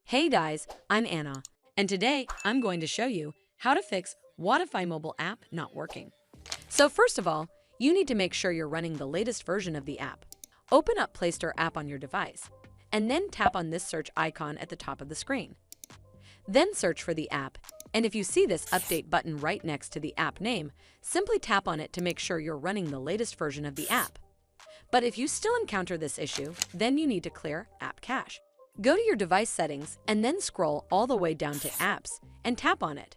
Hey guys, I'm Anna, and today I'm going to show you how to fix Wodify mobile app not working. So first of all, you need to make sure you're running the latest version of the app. Open up Play Store app on your device, and then tap on this search icon at the top of the screen. Then search for the app, and if you see this update button right next to the app name, simply tap on it to make sure you're running the latest version of the app. But if you still encounter this issue, then you need to clear app cache. Go to your device settings and then scroll all the way down to Apps and tap on it.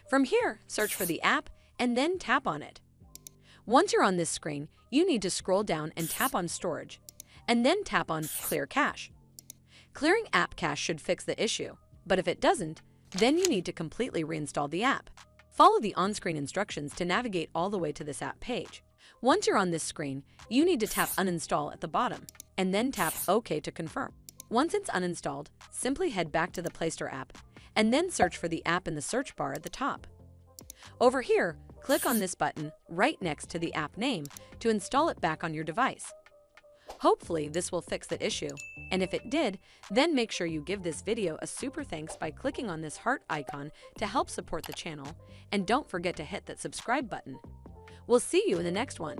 From here, search for the app and then tap on it. Once you're on this screen, you need to scroll down and tap on Storage, and then tap on Clear Cache. Clearing app cache should fix the issue, but if it doesn't, then you need to completely reinstall the app. Follow the on-screen instructions to navigate all the way to this app page. Once you're on this screen, you need to tap Uninstall at the bottom, and then tap OK to confirm. Once it's uninstalled, simply head back to the Play Store app, and then search for the app in the search bar at the top. Over here, click on this button right next to the app name to install it back on your device. Hopefully, this will fix the issue, and if it did, then make sure you give this video a super thanks by clicking on this heart icon to help support the channel, and don't forget to hit that subscribe button. We'll see you in the next one.